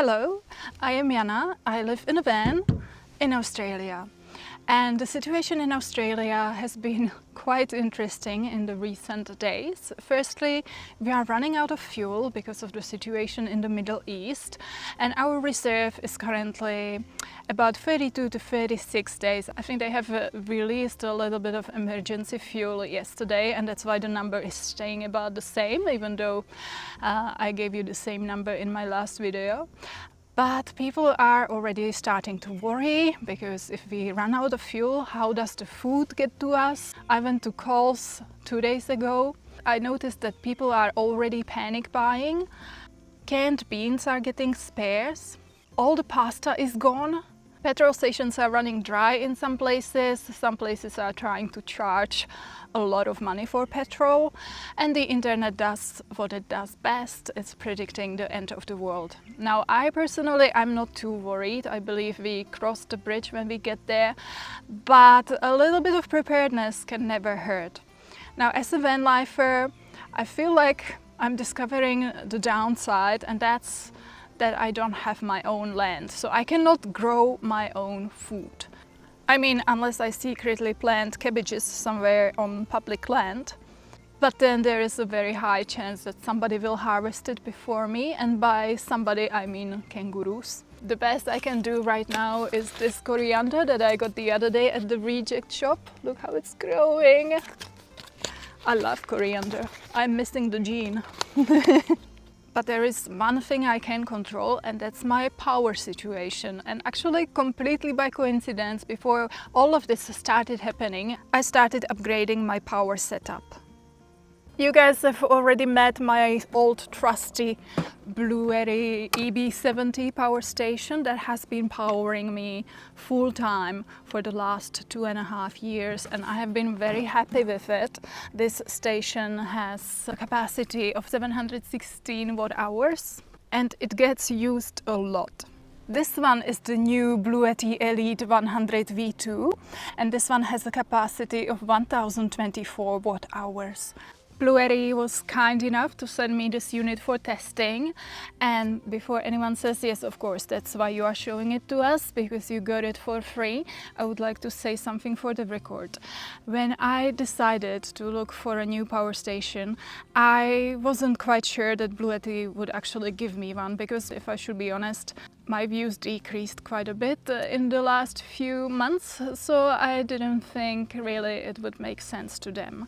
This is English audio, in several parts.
Hello, I am Jana. I live in a van in Australia. And the situation in Australia has been quite interesting in the recent days. Firstly, we are running out of fuel because of the situation in the Middle East, and our reserve is currently about 32 to 36 days. I think they have released a little bit of emergency fuel yesterday, and that's why the number is staying about the same, even though I gave you the same number in my last video. But people are already starting to worry, because if we run out of fuel, how does the food get to us? I went to Coles 2 days ago. I noticed that people are already panic buying. Canned beans are getting scarce. All the pasta is gone. Petrol stations are running dry in some places. Some places are trying to charge a lot of money for petrol, and the internet does what it does best. It's predicting the end of the world. Now, I personally, I'm not too worried. I believe we cross the bridge when we get there, but a little bit of preparedness can never hurt. Now, as a VanLifer, I feel like I'm discovering the downside, and that's that I don't have my own land, so I cannot grow my own food. I mean, unless I secretly plant cabbages somewhere on public land. But then there is a very high chance that somebody will harvest it before me, and by somebody I mean kangaroos. The best I can do right now is this coriander that I got the other day at the reject shop. Look how it's growing. I love coriander. I'm missing the gene. But there is one thing I can control, and that's my power situation. And actually, completely by coincidence, before all of this started happening, I started upgrading my power setup. You guys have already met my old trusty Bluetti EB70 power station that has been powering me full time for the last 2.5 years, and I have been very happy with it. This station has a capacity of 716 watt hours, and it gets used a lot. This one is the new Bluetti Elite 100 V2, and this one has a capacity of 1024 watt hours. Bluetti was kind enough to send me this unit for testing, and before anyone says yes, of course, that's why you are showing it to us, because you got it for free, I would like to say something for the record. When I decided to look for a new power station, I wasn't quite sure that Bluetti would actually give me one, because if I should be honest, my views decreased quite a bit in the last few months, so I didn't think really it would make sense to them.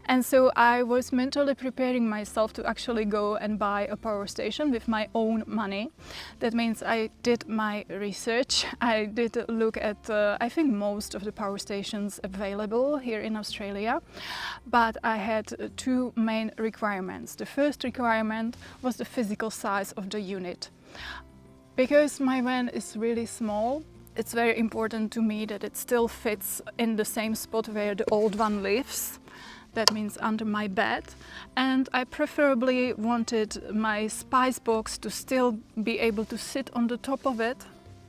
And so I was mentally preparing myself to actually go and buy a power station with my own money. That means I did my research. I did look at, I think, most of the power stations available here in Australia, but I had two main requirements. The first requirement was the physical size of the unit. Because my van is really small, it's very important to me that it still fits in the same spot where the old one lives. That means under my bed. And I preferably wanted my spice box to still be able to sit on the top of it,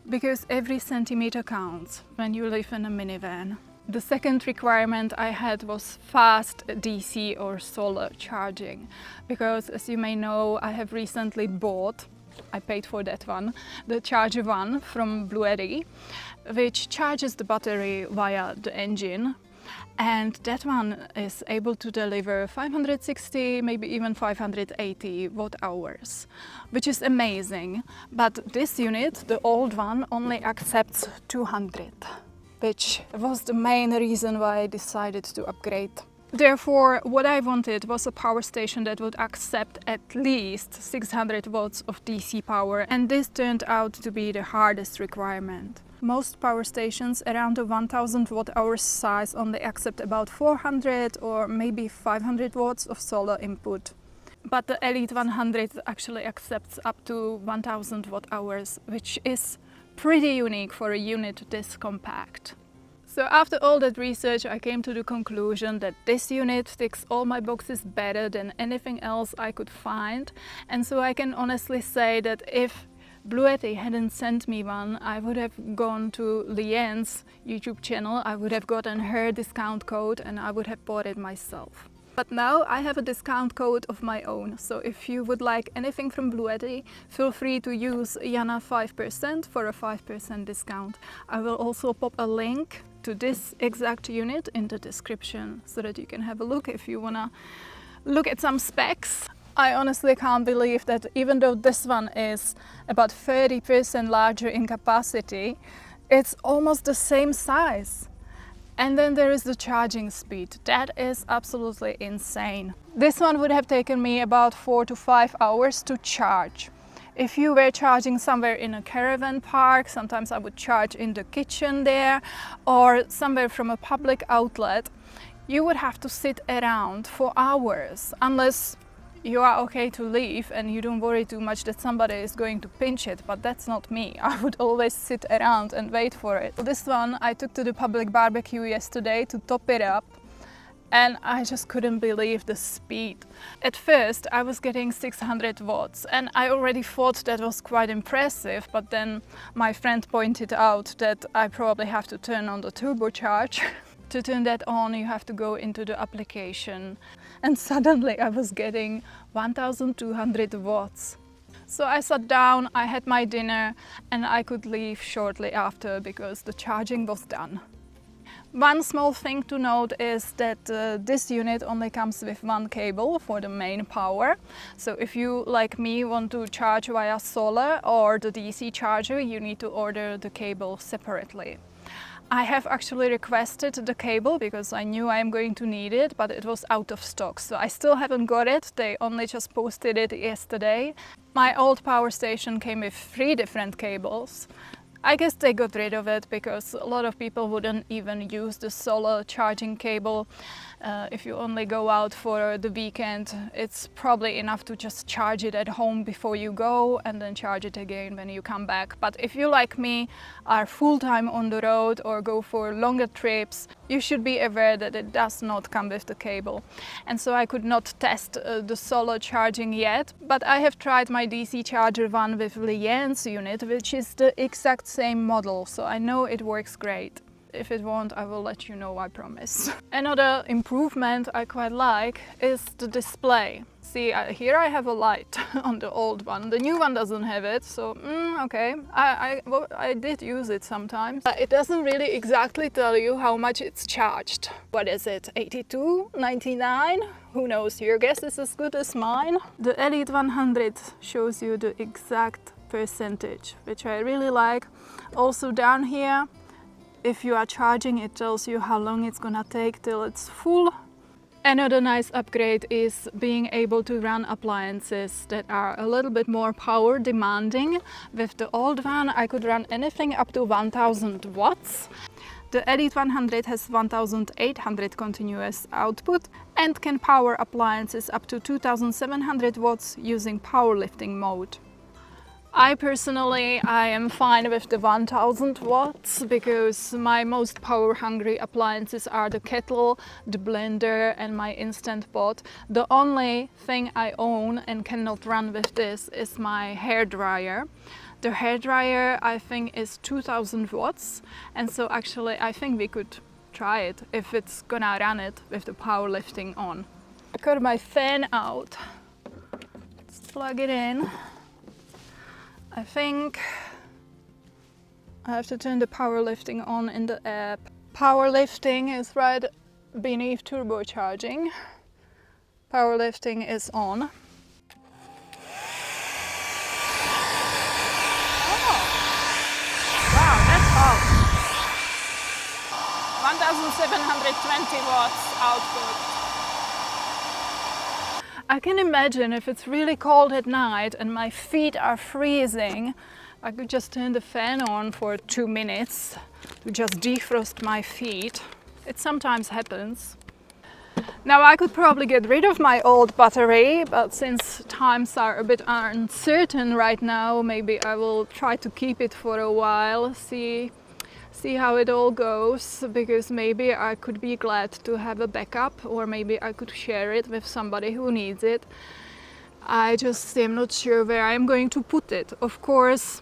because every centimeter counts when you live in a minivan. The second requirement I had was fast DC or solar charging, because as you may know, I have recently bought, I paid for that one, the Charger One from Bluetti, which charges the battery via the engine, and that one is able to deliver 560, maybe even 580 watt hours, which is amazing. But this unit, the old one, only accepts 200, which was the main reason why I decided to upgrade. Therefore, what I wanted was a power station that would accept at least 600 watts of DC power, and this turned out to be the hardest requirement. Most power stations around the 1000 watt hours size only accept about 400 or maybe 500 watts of solar input. But the Elite 100 actually accepts up to 1000 watt hours, which is pretty unique for a unit this compact. So after all that research, I came to the conclusion that this unit ticks all my boxes better than anything else I could find. And so I can honestly say that if Bluetti hadn't sent me one, I would have gone to Leanne's YouTube channel, I would have gotten her discount code, and I would have bought it myself. But now I have a discount code of my own, so if you would like anything from Bluetti, feel free to use Jana 5% for a 5% discount. I will also pop a link to this exact unit in the description so that you can have a look if you wanna look at some specs. I honestly can't believe that even though this one is about 30% larger in capacity, it's almost the same size. And then there is the charging speed. That is absolutely insane. This one would have taken me about 4 to 5 hours to charge. If you were charging somewhere in a caravan park, sometimes I would charge in the kitchen there, or somewhere from a public outlet, you would have to sit around for hours, unless you are okay to leave and you don't worry too much that somebody is going to pinch it, but that's not me. I would always sit around and wait for it. This one I took to the public barbecue yesterday to top it up, and I just couldn't believe the speed. At first I was getting 600 watts and I already thought that was quite impressive, but then my friend pointed out that I probably have to turn on the turbocharge. To turn that on, you have to go into the application, and suddenly I was getting 1200 watts. So I sat down, I had my dinner, and I could leave shortly after because the charging was done. One small thing to note is that this unit only comes with one cable for the main power. So if you, like me, want to charge via solar or the DC charger, you need to order the cable separately. I have actually requested the cable because I knew I am going to need it, but it was out of stock, so I still haven't got it. They only just posted it yesterday. My old power station came with 3 different cables. I guess they got rid of it because a lot of people wouldn't even use the solar charging cable. If you only go out for the weekend, it's probably enough to just charge it at home before you go and then charge it again when you come back. But if you, like me, are full-time on the road or go for longer trips, you should be aware that it does not come with the cable. And so I could not test the solar charging yet, but I have tried my DC charger one with Lian's unit, which is the exact same model, so I know it works great. If it won't, I will let you know, I promise. Another improvement I quite like is the display. See, here I have a light on the old one. The new one doesn't have it, so okay. I did use it sometimes. It doesn't really exactly tell you how much it's charged. What is it, 82, 99? Who knows, your guess is as good as mine. The Elite 100 shows you the exact percentage, which I really like. Also down here, if you are charging, it tells you how long it's gonna take till it's full. Another nice upgrade is being able to run appliances that are a little bit more power demanding. With the old one, I could run anything up to 1000 watts. The Elite 100 has 1800 continuous output and can power appliances up to 2700 watts using powerlifting mode. I am fine with the 1000 watts because my most power hungry appliances are the kettle, the blender and my instant pot. The only thing I own and cannot run with this is my hair dryer. The hair dryer I think is 2000 watts, and so actually I think we could try it if it's gonna run it with the powerlifting on. I got my fan out. Let's plug it in. I think I have to turn the powerlifting on in the app. Powerlifting is right beneath turbocharging. Powerlifting is on. Oh, wow, that's hot. 1720 watts output. I can imagine if it's really cold at night and my feet are freezing, I could just turn the fan on for 2 minutes to just defrost my feet. It sometimes happens. Now I could probably get rid of my old battery, but since times are a bit uncertain right now, maybe I will try to keep it for a while, see how it all goes, because maybe I could be glad to have a backup, or maybe I could share it with somebody who needs it. I just am not sure where I'm going to put it. Of course,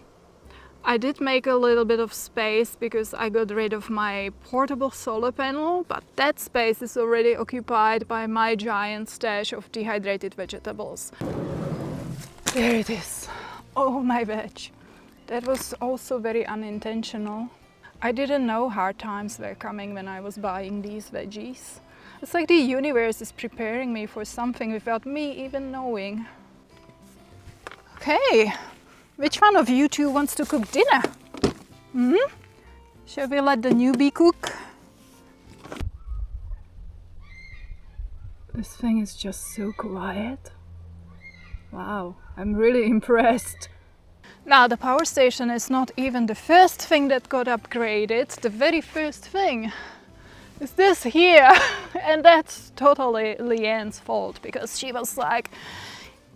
I did make a little bit of space because I got rid of my portable solar panel, but that space is already occupied by my giant stash of dehydrated vegetables. There it is. Oh, my veg. That was also very unintentional. I didn't know hard times were coming when I was buying these veggies. It's like the universe is preparing me for something without me even knowing. Okay, which one of you two wants to cook dinner? Shall we let the newbie cook? This thing is just so quiet. Wow, I'm really impressed. Now, the power station is not even the first thing that got upgraded. The very first thing is this here. And that's totally Leanne's fault, because she was like,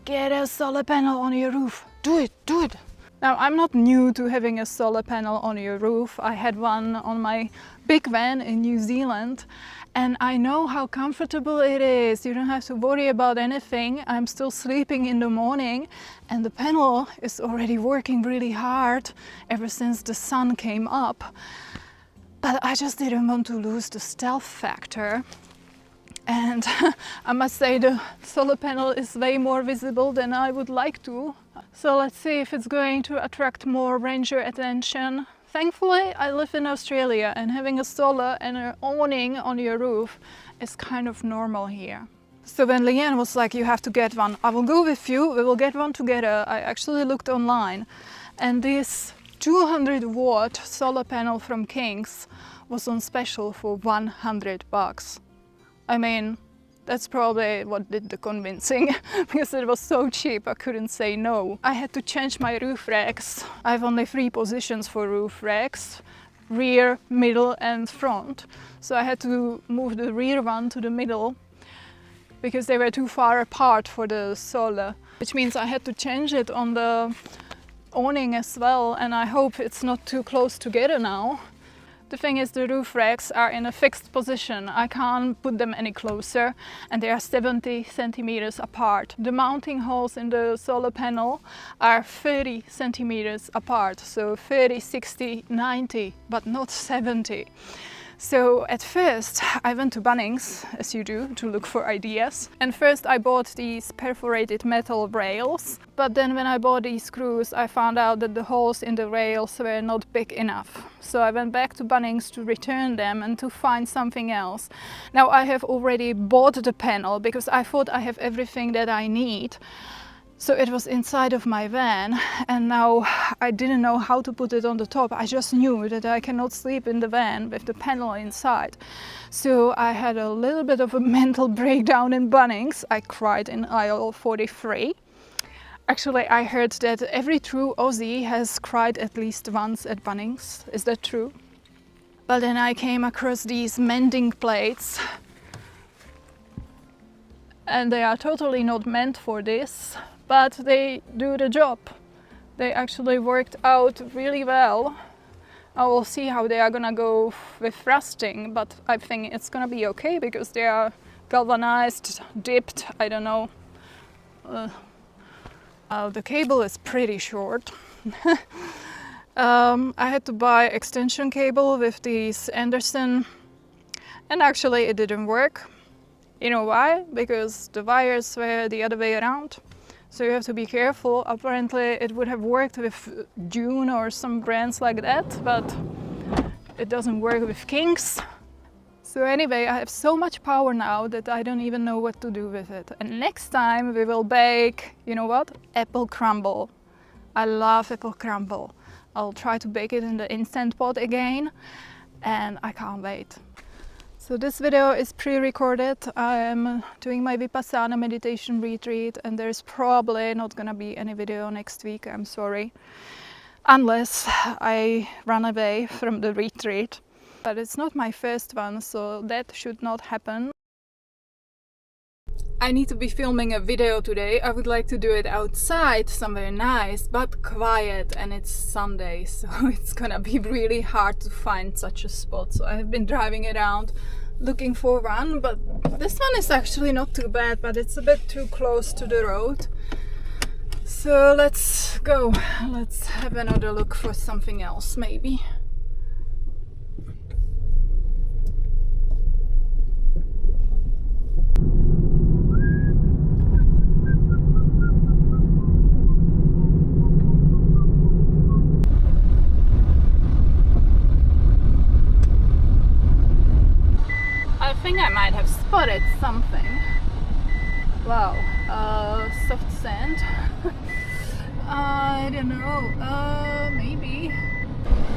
get a solar panel on your roof. Do it, do it. Now, I'm not new to having a solar panel on your roof. I had one on my big van in New Zealand. And I know how comfortable it is. You don't have to worry about anything. I'm still sleeping in the morning and the panel is already working really hard ever since the sun came up. But I just didn't want to lose the stealth factor. And I must say the solar panel is way more visible than I would like to. So let's see if it's going to attract more ranger attention. Thankfully, I live in Australia and having a solar and an awning on your roof is kind of normal here. So when Leanne was like, you have to get one, I will go with you, we will get one together. I actually looked online and this 200-watt solar panel from King's was on special for $100. I mean, that's probably what did the convincing, because it was so cheap I couldn't say no. I had to change my roof racks. I have only 3 positions for roof racks: rear, middle and front. So I had to move the rear one to the middle because they were too far apart for the solar, which means I had to change it on the awning as well, and I hope it's not too close together now. The thing is, the roof racks are in a fixed position. I can't put them any closer and they are 70 centimeters apart. The mounting holes in the solar panel are 30 centimeters apart. So 30, 60, 90, but not 70. So at first I went to Bunnings, as you do, to look for ideas. And first I bought these perforated metal rails. But then when I bought these screws, I found out that the holes in the rails were not big enough. So I went back to Bunnings to return them and to find something else. Now I have already bought the panel because I thought I have everything that I need. So it was inside of my van and now I didn't know how to put it on the top. I just knew that I cannot sleep in the van with the panel inside. So I had a little bit of a mental breakdown in Bunnings. I cried in aisle 43. Actually, I heard that every true Aussie has cried at least once at Bunnings. Is that true? But then I came across these mending plates. And they are totally not meant for this. But they do the job. They actually worked out really well. I will see how they are gonna go with rusting, but I think it's gonna be okay because they are galvanized, dipped, I don't know. The cable is pretty short. I had to buy extension cable with these Anderson, and actually it didn't work. You know why? Because the wires were the other way around. So you have to be careful. Apparently it would have worked with June or some brands like that, but it doesn't work with King's. So anyway, I have so much power now that I don't even know what to do with it. And next time we will bake, you know what? Apple crumble. I love apple crumble. I'll try to bake it in the Instant Pot again, and I can't wait. So this video is pre-recorded. I'm doing my Vipassana meditation retreat and there's probably not gonna be any video next week, I'm sorry. Unless I run away from the retreat. But it's not my first one, so that should not happen. I need to be filming a video today. I would like to do it outside, somewhere nice, but quiet, and it's Sunday, so it's gonna be really hard to find such a spot. So I have been driving around looking for one, but this one is actually not too bad, but it's a bit too close to the road. So let's go. Let's have another look for something else, maybe. I think I might have spotted something. Wow, soft sand. I don't know, maybe.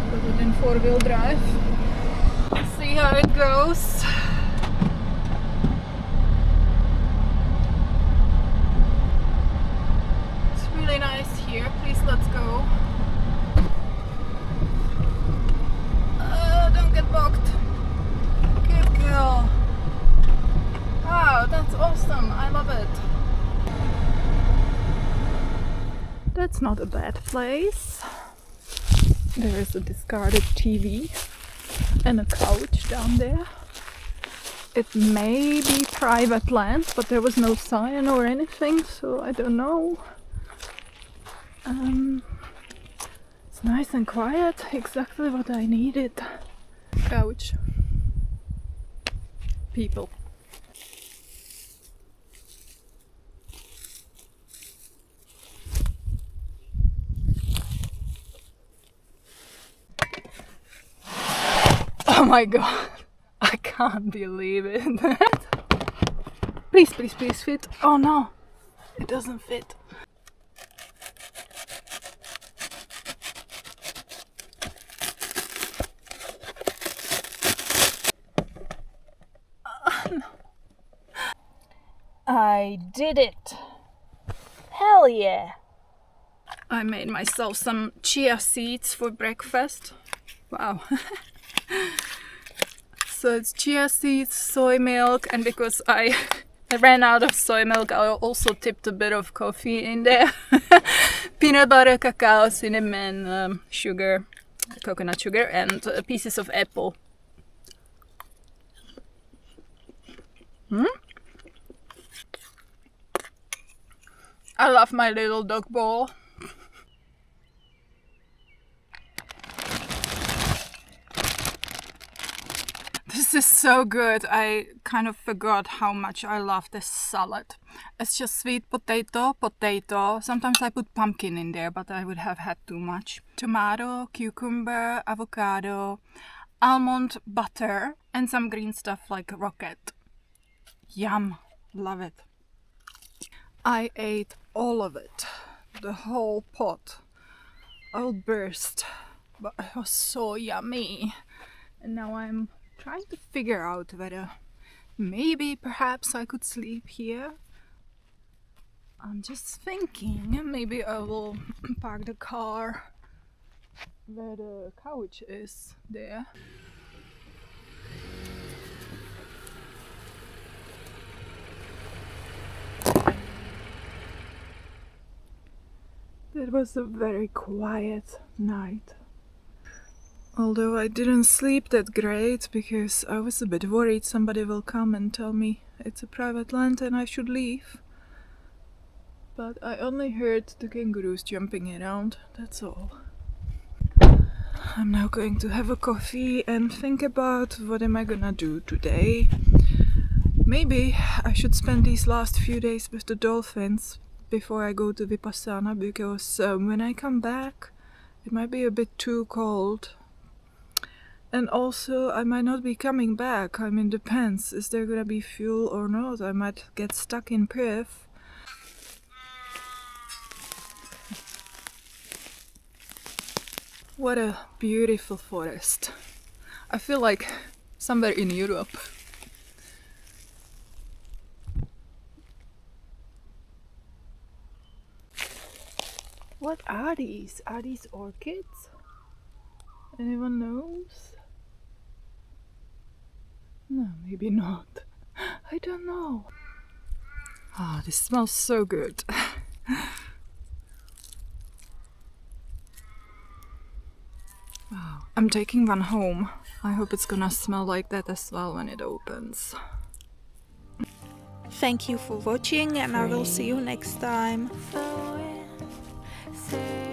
Put it in 4-wheel drive. See how it goes. It's really nice here. Please, let's go. Don't get bogged. Good girl. Wow, that's awesome. I love it. That's not a bad place. There is a discarded TV and a couch down there. It may be private land, but there was no sign or anything, so I don't know. It's nice and quiet, exactly what I needed. Couch. People. Oh my god, I can't believe it. Please, please, please fit. Oh no, it doesn't fit. No. I did it. Hell yeah. I made myself some chia seeds for breakfast. Wow. So it's chia seeds, soy milk, and because I ran out of soy milk, I also tipped a bit of coffee in there. Peanut butter, cacao, cinnamon, sugar, coconut sugar, and pieces of apple. I love my little dog bowl. This is so good. I kind of forgot how much I love this salad. It's just sweet potato. Sometimes I put pumpkin in there, but I would have had too much. Tomato, cucumber, avocado, almond butter, and some green stuff like rocket. Yum. Love it. I ate all of it. The whole pot. I'll burst. But it was so yummy. And now I'm trying to figure out whether maybe perhaps I could sleep here. I'm just thinking maybe I will park the car where the couch is there. It was a very quiet night. Although I didn't sleep that great because I was a bit worried somebody will come and tell me it's a private land and I should leave. But I only heard the kangaroos jumping around, that's all. I'm now going to have a coffee and think about what am I gonna do today. Maybe I should spend these last few days with the dolphins before I go to Vipassana, because when I come back it might be a bit too cold. And also, I might not be coming back. I mean, depends. Is there gonna be fuel or not? I might get stuck in Perth. What a beautiful forest. I feel like somewhere in Europe. What are these? Are these orchids? Anyone knows? No, maybe not. I don't know. Ah, this smells so good. Wow. I'm taking one home. I hope it's gonna smell like that as well when it opens. Thank you for watching, and I will see you next time. say